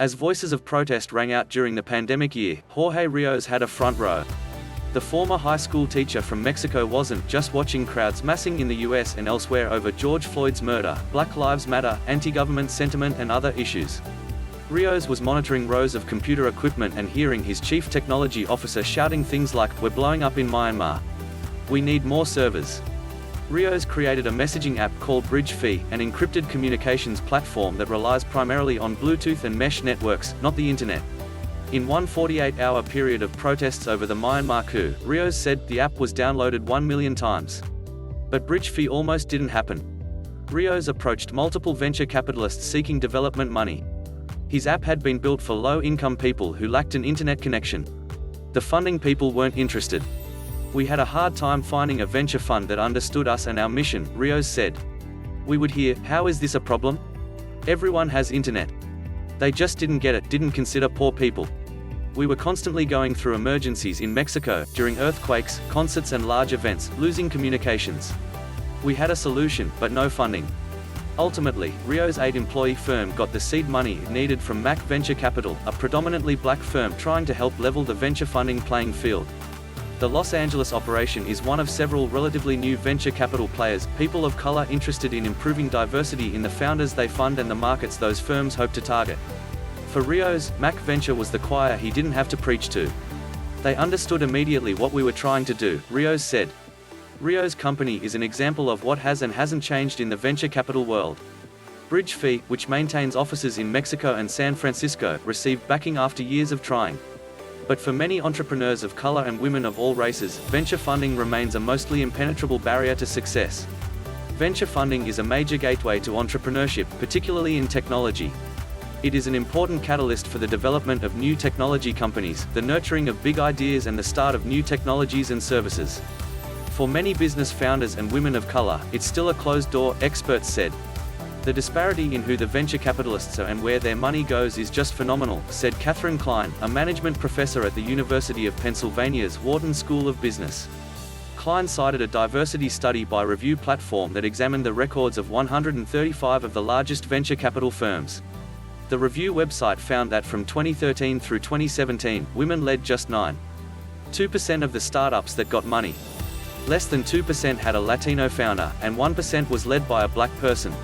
As voices of protest rang out during the pandemic year, Jorge Rios had a front row. The former high school teacher from Mexico wasn't just watching crowds massing in the US and elsewhere over George Floyd's murder, Black Lives Matter, anti-government sentiment and other issues. Rios was monitoring rows of computer equipment and hearing his chief technology officer shouting things like, "We're blowing up in Myanmar. We need more servers." Rios created a messaging app called BridgeFi, an encrypted communications platform that relies primarily on Bluetooth and mesh networks, not the internet. In one 48-hour period of protests over the Myanmar coup, Rios said the app was downloaded 1 million times. But BridgeFi almost didn't happen. Rios approached multiple venture capitalists seeking development money. His app had been built for low-income people who lacked an internet connection. The funding people weren't interested. "We had a hard time finding a venture fund that understood us and our mission," Rios said. "We would hear, 'How is this a problem? Everyone has internet.' They just didn't get it, didn't consider poor people. We were constantly going through emergencies in Mexico, during earthquakes, concerts and large events, losing communications. We had a solution, but no funding." Ultimately, Rios' 8-employee firm got the seed money it needed from Mac Venture Capital, a predominantly black firm trying to help level the venture funding playing field. The Los Angeles operation is one of several relatively new venture capital players, people of color interested in improving diversity in the founders they fund and the markets those firms hope to target. For Rios, Mac Venture was the choir he didn't have to preach to. "They understood immediately what we were trying to do," Rios said. Rios' company is an example of what has and hasn't changed in the venture capital world. BridgeFi, which maintains offices in Mexico and San Francisco, received backing after years of trying. But for many entrepreneurs of color and women of all races, venture funding remains a mostly impenetrable barrier to success. Venture funding is a major gateway to entrepreneurship, particularly in technology. It is an important catalyst for the development of new technology companies, the nurturing of big ideas and the start of new technologies and services. For many business founders and women of color, it's still a closed door, experts said. "The disparity in who the venture capitalists are and where their money goes is just phenomenal," said Catherine Klein, a management professor at the University of Pennsylvania's Wharton School of Business. Klein cited a diversity study by review platform that examined the records of 135 of the largest venture capital firms. The review website found that from 2013 through 2017, women led just 9.2% of the startups that got money. Less than 2% had a Latino founder, and 1% was led by a black person.